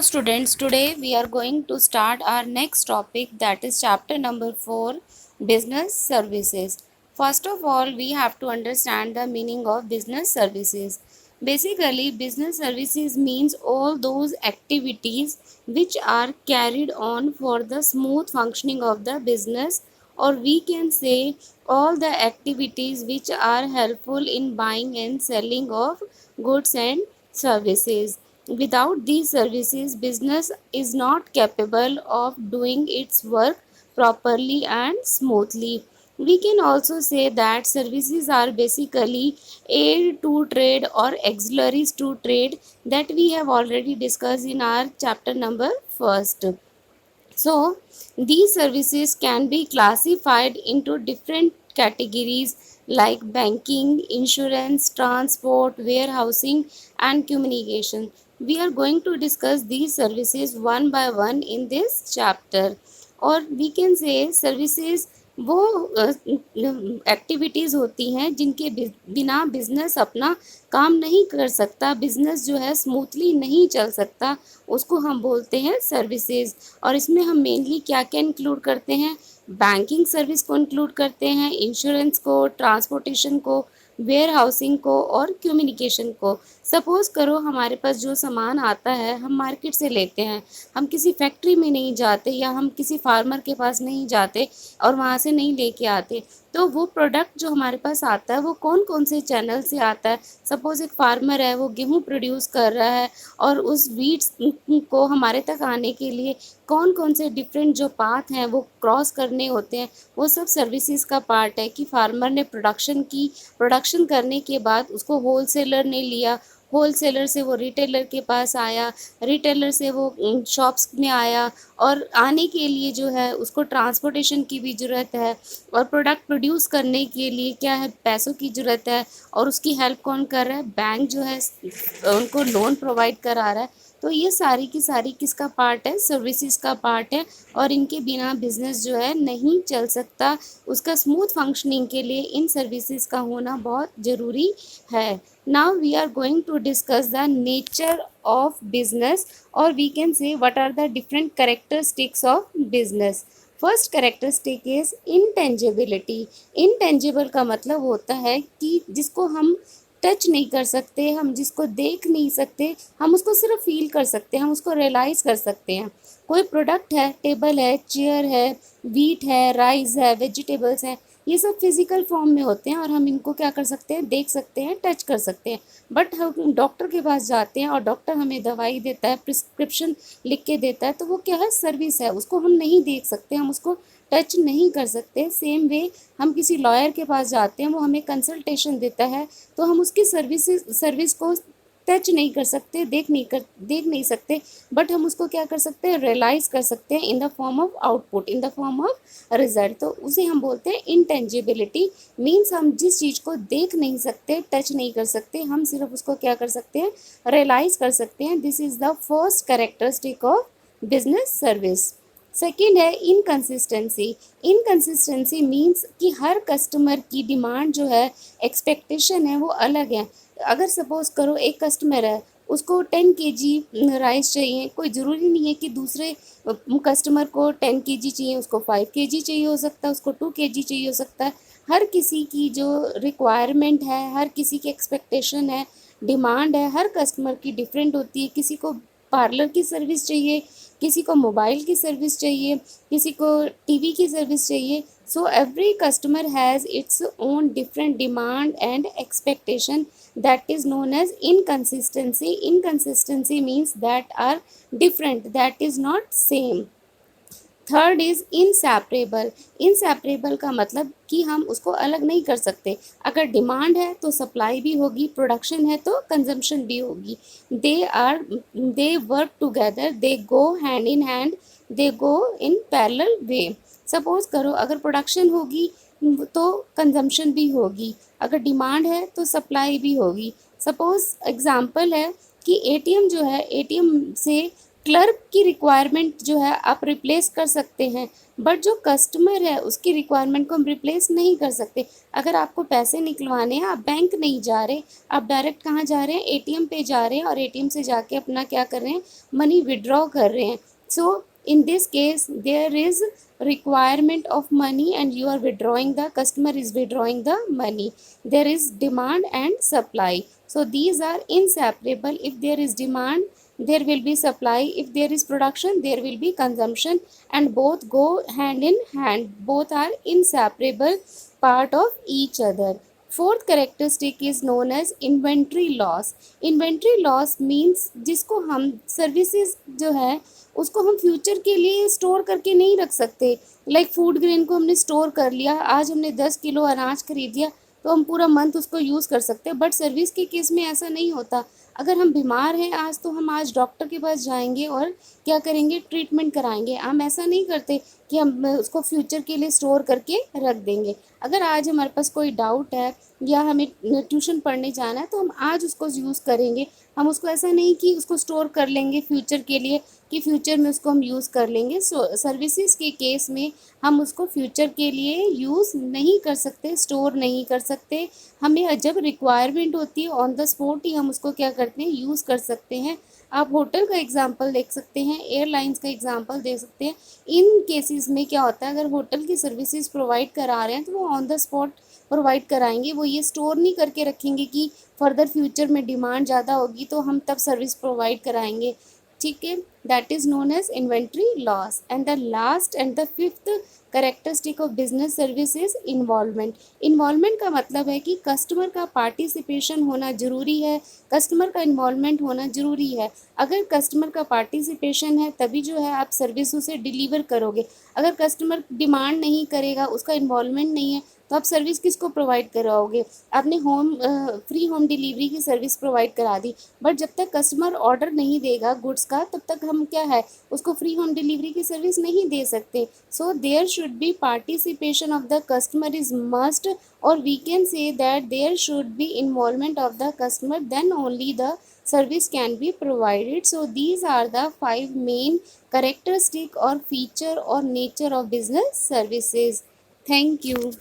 Students, today we are going to start our next topic, that is chapter number 4, business services. First of all, we have to understand the meaning of business services. Basically, business services means all those activities which are carried on for the smooth functioning of the business, or we can say all the activities which are helpful in buying and selling of goods and services. Without these services, business is not capable of doing its work properly and smoothly. We can also say that services are basically aid to trade or auxiliaries to trade, that we have already discussed in our chapter number first. So, these services can be classified into different categories like banking, insurance, transport, warehousing, and communication. We are going to discuss these services one by one in this chapter. और we can say services वो activities होती हैं जिनके बिना business अपना काम नहीं कर सकता, बिजनेस जो है स्मूथली नहीं चल सकता, उसको हम बोलते हैं सर्विसेज। और इसमें हम मेनली क्या क्या इंक्लूड करते हैं, बैंकिंग सर्विस को इंक्लूड करते हैं, इंश्योरेंस को, ट्रांसपोर्टेशन को, वेयर हाउसिंग को और कम्युनिकेशन को। सपोज करो हमारे पास जो सामान आता है हम मार्केट से लेते हैं, हम किसी फैक्ट्री में नहीं जाते या हम किसी फार्मर के पास नहीं जाते और वहाँ से नहीं लेके आते, तो वो प्रोडक्ट जो हमारे पास आता है वो कौन कौन से चैनल से आता है। सपोज़ एक फार्मर है, वो गेहूँ प्रोड्यूस कर रहा है और उस वीड्स को हमारे तक आने के लिए कौन कौन से डिफरेंट जो पाथ हैं वो क्रॉस करने होते हैं, वो सब सर्विसेज का पार्ट है कि फार्मर ने प्रोडक्शन करने के बाद उसको होलसेलर ने लिया, होलसेलर से वो रिटेलर के पास आया, रिटेलर से वो शॉप्स में आया, और आने के लिए जो है उसको ट्रांसपोर्टेशन की भी ज़रूरत है, और प्रोडक्ट प्रोड्यूस करने के लिए क्या है, पैसों की ज़रूरत है, और उसकी हेल्प कौन कर रहा है, बैंक जो है उनको लोन प्रोवाइड करा रहा है। तो ये सारी की सारी किसका पार्ट है, सर्विसेज का पार्ट है, और इनके बिना बिजनेस जो है नहीं चल सकता। उसका स्मूथ फंक्शनिंग के लिए इन सर्विसेज का होना बहुत ज़रूरी है। Now we are going to discuss the nature of business, or we can say what are the different characteristics of business. First characteristic is intangibility. Intangible का मतलब होता है कि जिसको हम टच नहीं कर सकते, हम जिसको देख नहीं सकते, हम उसको सिर्फ फील कर सकते हैं, हम उसको रियलाइज़ कर सकते हैं। कोई प्रोडक्ट है, टेबल है, चेयर है, वीट है, राइस है, वेजिटेबल्स हैं, ये सब फिजिकल फॉर्म में होते हैं और हम इनको क्या कर सकते हैं, देख सकते हैं, टच कर सकते हैं। बट हम डॉक्टर के पास जाते हैं और डॉक्टर हमें दवाई देता है, प्रिस्क्रिप्शन लिख के देता है, तो वो क्या है, सर्विस है, उसको हम नहीं देख सकते, हम उसको टच नहीं कर सकते। सेम वे हम किसी लॉयर के पास जाते हैं, वो हमें कंसल्टेशन देता है, तो हम उसकी सर्विस को टच नहीं कर सकते, देख नहीं सकते, बट हम उसको क्या कर सकते हैं, रियलाइज़ कर सकते हैं in the form of output, in the form of result. तो उसे हम बोलते हैं इंटेंजिबिलिटी। मीन्स हम जिस चीज़ को देख नहीं सकते, टच नहीं कर सकते, हम सिर्फ उसको क्या कर सकते हैं, रियलाइज़ कर सकते हैं। This is the first characteristic of business service. Second है इनकन्सिस्टेंसी। इनकन्सिस्टेंसी मीन्स कि हर कस्टमर की डिमांड जो है, एक्सपेक्टेशन है, वो अलग है। अगर सपोज़ करो एक कस्टमर है, उसको 10 kg राइस चाहिए, कोई ज़रूरी नहीं है कि दूसरे कस्टमर को 10 kg चाहिए, उसको 5 kg चाहिए हो सकता है, उसको 2 kg चाहिए हो सकता है। हर किसी की जो रिक्वायरमेंट है, हर किसी की एक्सपेक्टेशन है, डिमांड है, हर कस्टमर की डिफरेंट होती है। किसी को पार्लर की सर्विस चाहिए, किसी को मोबाइल की सर्विस चाहिए, किसी को टीवी की सर्विस चाहिए। So every customer has its own different demand and expectation, that is known as inconsistency. Inconsistency means that are different, that is not same. Third is inseparable. Inseparable का मतलब कि हम उसको अलग नहीं कर सकते। अगर डिमांड है तो सप्लाई भी होगी, प्रोडक्शन है तो कंजम्पशन भी होगी। They work together, they go hand in hand, they go in parallel way. Suppose करो अगर प्रोडक्शन होगी तो कंजम्पशन भी होगी, अगर डिमांड है तो सप्लाई भी होगी। सपोज एग्जांपल है कि एटीएम जो है, एटीएम से क्लर्क की रिक्वायरमेंट जो है आप रिप्लेस कर सकते हैं, बट जो कस्टमर है उसकी रिक्वायरमेंट को हम रिप्लेस नहीं कर सकते। अगर आपको पैसे निकलवाने हैं, आप बैंक नहीं जा रहे, आप डायरेक्ट कहाँ जा रहे हैं, एटीएम पे जा रहे हैं और एटीएम से जाके अपना क्या कर रहे हैं, मनी विड्रॉ कर रहे हैं। सो in this case there is requirement of money and you are withdrawing, the customer is withdrawing the money. There is demand and supply, so these are inseparable. If there is demand, there will be supply. If there is production, there will be consumption, and both go hand in hand, both are inseparable part of each other. Fourth characteristic is known as inventory loss. Inventory loss means जिसको हम services जो है उसको हम future के लिए store करके नहीं रख सकते। लाइक फूड ग्रेन को हमने स्टोर कर लिया, आज हमने 10 किलो अनाज खरीद लिया तो हम पूरा मंथ उसको यूज़ कर सकते हैं, बट सर्विस के केस में ऐसा नहीं होता। अगर हम बीमार हैं आज तो हम आज डॉक्टर के पास जाएंगे और क्या करेंगे, ट्रीटमेंट कराएंगे। हम ऐसा नहीं करते कि हम उसको फ्यूचर के लिए स्टोर करके रख देंगे। अगर आज हमारे पास कोई डाउट है या हमें ट्यूशन पढ़ने जाना है तो हम आज उसको यूज़ करेंगे। हम उसको ऐसा नहीं कि उसको स्टोर कर लेंगे फ्यूचर के लिए कि फ्यूचर में उसको हम यूज़ कर लेंगे। सो सर्विसेज के केस में हम उसको फ्यूचर के लिए यूज़ नहीं कर सकते, स्टोर नहीं कर सकते। हमें जब रिक्वायरमेंट होती है ऑन द स्पॉट ही हम उसको क्या करते हैं, यूज़ कर सकते हैं। आप होटल का एग्जांपल देख सकते हैं, एयरलाइंस का एग्जांपल देख सकते हैं। इन केसेस में क्या होता है, अगर होटल की सर्विसेज प्रोवाइड करा रहे हैं तो वो ऑन द स्पॉट प्रोवाइड कराएंगे। वो ये स्टोर नहीं करके रखेंगे कि फर्दर फ्यूचर में डिमांड ज़्यादा होगी तो हम तब सर्विस प्रोवाइड कराएंगे। ठीक है, that is known as inventory loss. And the last and the fifth characteristic of business service is involvement. Involvement का मतलब है कि कस्टमर का पार्टिसिपेशन होना ज़रूरी है, कस्टमर का इन्वॉल्वमेंट होना ज़रूरी है। अगर कस्टमर का पार्टिसिपेशन है तभी जो है आप सर्विस उसे डिलीवर करोगे। अगर कस्टमर डिमांड नहीं करेगा, उसका इन्वॉल्वमेंट नहीं है, तो आप सर्विस किसको प्रोवाइड कराओगे। आपने फ्री होम डिलीवरी की सर्विस प्रोवाइड करा दी, बट जब तक कस्टमर ऑर्डर नहीं देगा गुड्स का तब तक हम क्या है, उसको फ्री होम डिलीवरी की सर्विस नहीं दे सकते। So there should be participation of the customer is must, or we can say that there should be involvement of the customer, then only the service can be provided. So these are the 5 main characteristic or feature or nature of business services. Thank you.